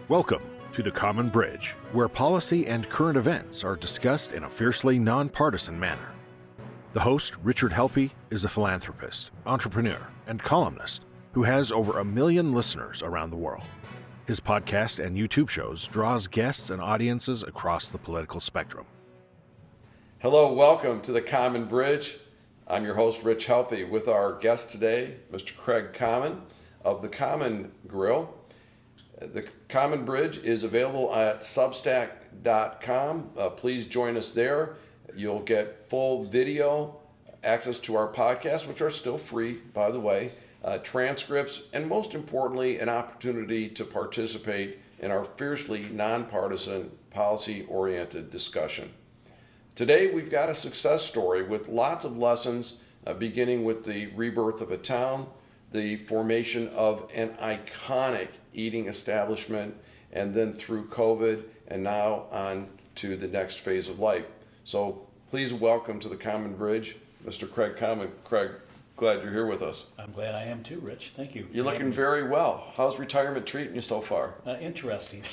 Welcome to The Common Bridge, where policy and current events are discussed in a fiercely nonpartisan manner. The host, Richard Helppie, is a philanthropist, entrepreneur, and columnist who has over 1 million listeners around the world. His podcast and YouTube shows draws guests and audiences across the political spectrum. Hello, welcome to The Common Bridge. I'm your host, Rich Helppie, with our guest today, Mr. Craig Common of The Common Grill. The Common Bridge is available at substack.com. Please join us there. You'll get full video, access to our podcasts, which are still free, by the way, transcripts, and most importantly, an opportunity to participate in our fiercely nonpartisan, policy-oriented discussion. Today, we've got a success story with lots of lessons, beginning with the rebirth of a town, the formation of an iconic eating establishment, and then through COVID, and now on to the next phase of life. So please welcome to the Common Bridge, Mr. Craig Common. Craig, glad you're here with us. I'm glad I am too, Rich. Thank you. You're looking very well. How's retirement treating you so far? Interesting.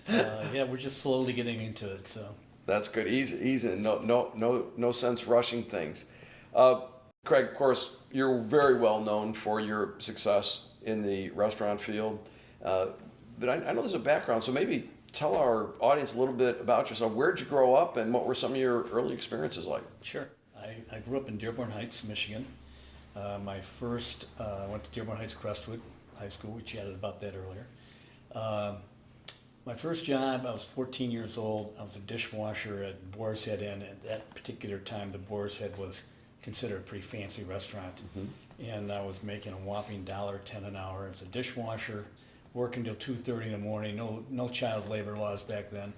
We're just slowly getting into it. So that's good. Easy. No sense rushing things. Craig, of course, you're very well known for your success in the restaurant field, but I know there's a background, so maybe tell our audience a little bit about yourself. Where'd you grow up, and what were some of your early experiences like? Sure. I grew up in Dearborn Heights, Michigan. I went to Dearborn Heights Crestwood High School. We chatted about that earlier. My first job, I was 14 years old. I was a dishwasher at Boar's Head Inn. At that particular time, the Boar's Head was considered a pretty fancy restaurant. Mm-hmm. And I was making a whopping $1.10 an hour as a dishwasher, working till 2:30 in the morning, no child labor laws back then.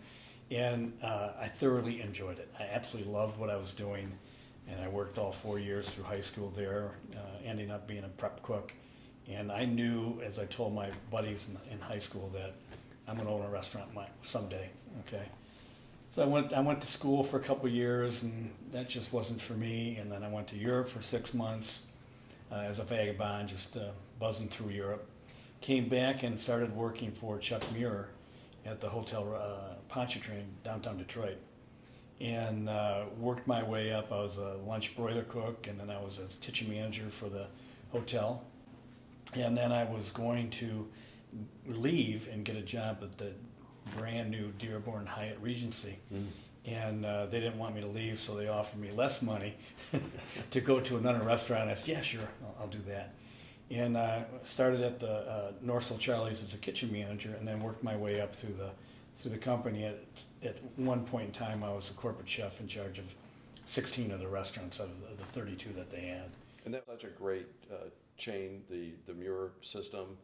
And I thoroughly enjoyed it. I absolutely loved what I was doing. And I worked all 4 years through high school there, ending up being a prep cook. And I knew, as I told my buddies in high school, that I'm going to own a restaurant someday, okay? So I went to school for a couple of years, and that just wasn't for me. And then I went to Europe for 6 months as a vagabond, just buzzing through Europe. Came back and started working for Chuck Muir at the Hotel Pontchartrain, downtown Detroit. And worked my way up. I was a lunch broiler cook, and then I was a kitchen manager for the hotel. And then I was going to leave and get a job at the brand new Dearborn Hyatt Regency. And they didn't want me to leave, so they offered me less money to go to another restaurant. I said, yeah, sure, I'll do that. And started at the Northville Charlie's as a kitchen manager, and then worked my way up through the company. At one point in time, I was the corporate chef in charge of 16 of the restaurants out of the 32 that they had. And that's such a great chain, the Muir system.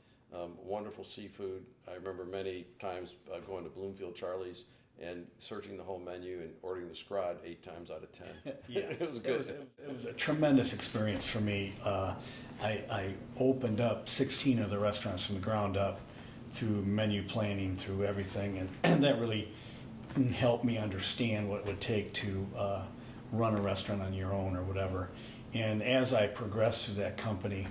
Wonderful seafood. I remember many times going to Bloomfield Charlie's and searching the whole menu and ordering the scrod 8 times out of 10. Yeah, it was good. It was a tremendous experience for me. I opened up 16 of the restaurants from the ground up through menu planning, through everything, and that really helped me understand what it would take to run a restaurant on your own or whatever. And as I progressed through that company,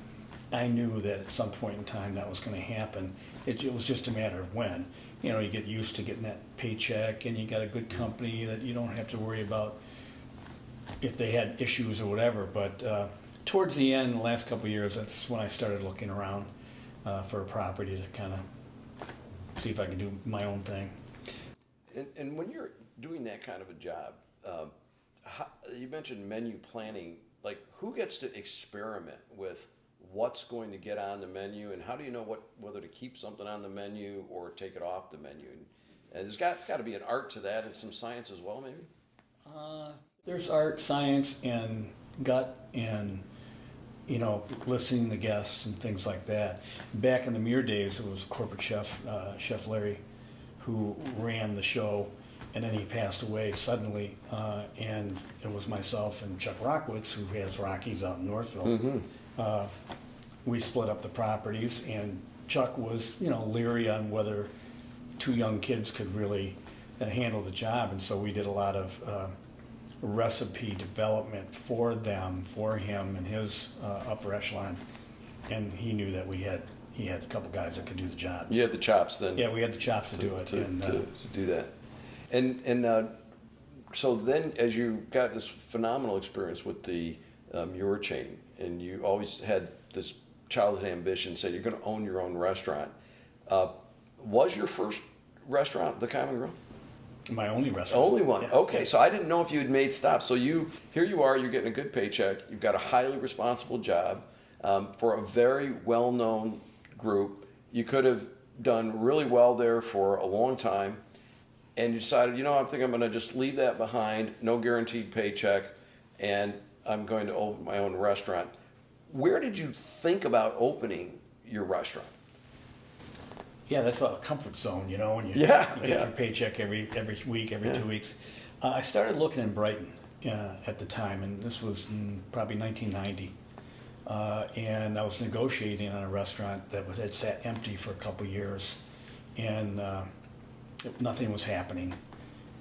I knew that at some point in time that was going to happen. It was just a matter of when. You know, you get used to getting that paycheck, and you got a good company that you don't have to worry about if they had issues or whatever. But towards the end, the last couple of years, that's when I started looking around for a property to kind of see if I could do my own thing. And when you're doing that kind of a job, you mentioned menu planning. Like, who gets to experiment with what's going to get on the menu, and how do you know whether to keep something on the menu or take it off the menu? And it's got to be an art to that, and some science as well, maybe? There's art, science, and gut, and listening to guests and things like that. Back in the Muir days, it was corporate chef, Chef Larry, who ran the show, and then he passed away suddenly, and it was myself and Chuck Rockwitz, who has Rockies out in Northville. Mm-hmm. We split up the properties, and Chuck was, leery on whether 2 young kids could really handle the job, and so we did a lot of recipe development for him and his upper echelon, and he knew that we had he had a couple guys that could do the job. You had the chops then. Yeah, we had the chops to do it. To do that. And so then, as you got this phenomenal experience with the your chain, and you always had this childhood ambition, said you're going to own your own restaurant. Was your first restaurant the Common Grill? My only restaurant. Only one. Yeah. Okay, so I didn't know if you had made stops. So here you are. You're getting a good paycheck. You've got a highly responsible job for a very well-known group. You could have done really well there for a long time, and you decided, I think I'm going to just leave that behind. No guaranteed paycheck, and I'm going to open my own restaurant. Where did you think about opening your restaurant? Yeah, that's a comfort zone, when you Yeah, get your paycheck every week, every 2 weeks. I started looking in Brighton at the time, and this was in probably 1990. And I was negotiating on a restaurant that had sat empty for a couple years, and nothing was happening.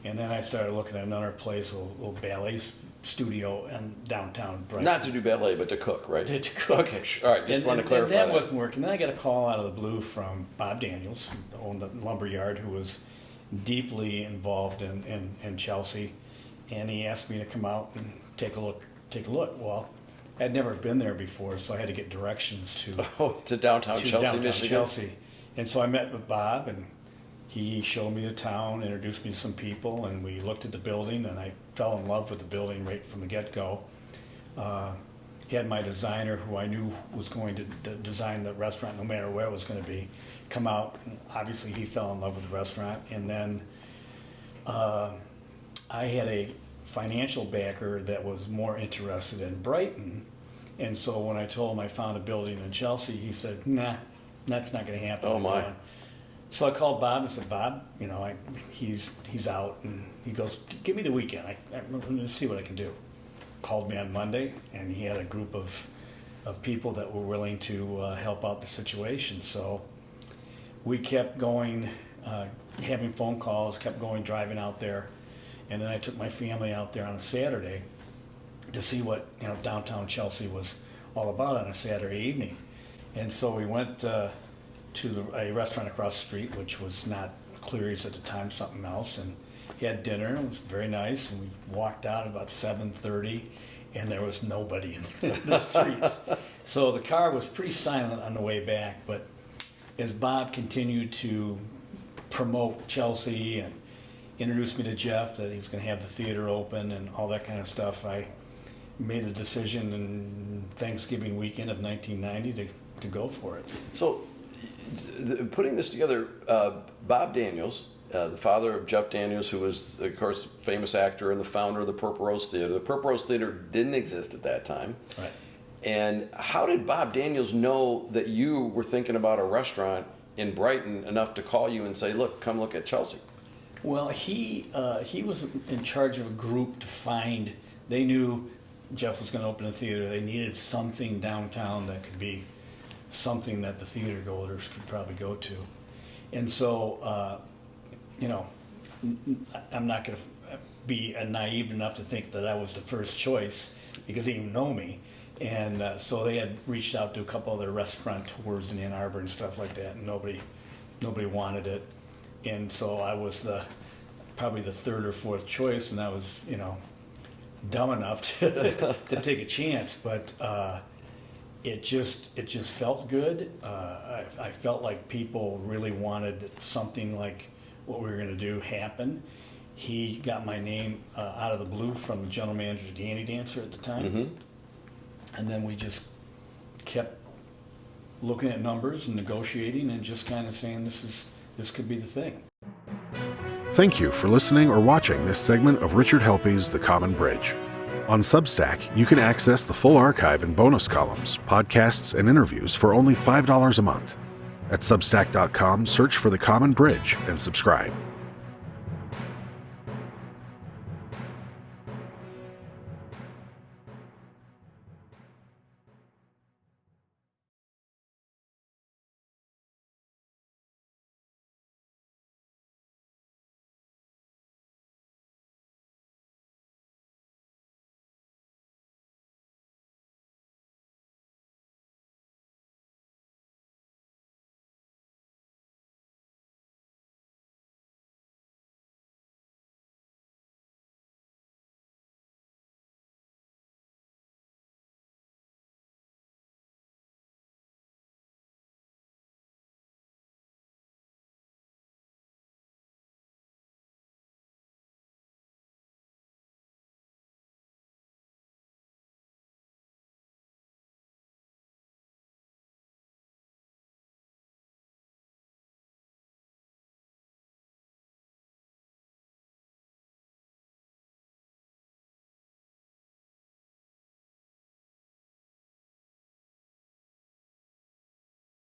And then I started looking at another place, a little ballet studio in downtown Brighton. Not to do ballet, but to cook, right? To cook. Okay, all right, just want to clarify and that wasn't working. Then I got a call out of the blue from Bob Daniels, who owned the lumber yard, who was deeply involved in Chelsea, and he asked me to come out and take a look. Well, I'd never been there before, so I had to get directions to downtown Chelsea, Michigan. Chelsea. And so I met with Bob, and he showed me the town, introduced me to some people, and we looked at the building, and I fell in love with the building right from the get-go. He had my designer, who I knew was going to design the restaurant no matter where it was going to be, come out. And obviously, he fell in love with the restaurant. And then I had a financial backer that was more interested in Brighton. And so when I told him I found a building in Chelsea, he said, nah, that's not going to happen. Oh, my. So I called Bob and said, Bob, he's out, and he goes, give me the weekend. I'm going to see what I can do. Called me on Monday, and he had a group of people that were willing to help out the situation. So we kept going, having phone calls, kept going, driving out there, and then I took my family out there on a Saturday to see what downtown Chelsea was all about on a Saturday evening. And so we went to a restaurant across the street, which was not Cleary's at the time, something else, and he had dinner. It was very nice, and we walked out at about 7:30, and there was nobody in the streets. So the car was pretty silent on the way back, but as Bob continued to promote Chelsea and introduced me to Jeff that he was going to have the theater open and all that kind of stuff, I made a decision in Thanksgiving weekend of 1990 to go for it. So, putting this together, Bob Daniels, the father of Jeff Daniels, who was, of course, a famous actor and the founder of the Purple Rose Theater. The Purple Rose Theater didn't exist at that time. Right. And how did Bob Daniels know that you were thinking about a restaurant in Brighton enough to call you and say, look, come look at Chelsea? Well, he was in charge of a group to find. They knew Jeff was going to open a theater. They needed something downtown that could be something that the theater goers could probably go to. And so, I'm not going to be naive enough to think that I was the first choice because they didn't know me. And so they had reached out to a couple other restaurateurs in Ann Arbor and stuff like that, and nobody wanted it. And so I was probably the third or fourth choice, and I was, dumb enough to take a chance. But it just felt good. I felt like people really wanted something like what we were going to do happen. He got my name out of the blue from the general manager of the Danny Dancer at the time. Mm-hmm. And then we just kept looking at numbers and negotiating and just kind of saying this could be the thing. Thank you for listening or watching this segment of Richard Helppie's The Common Bridge. On Substack, you can access the full archive and bonus columns, podcasts, and interviews for only $5 a month. At Substack.com, search for The Common Bridge and subscribe.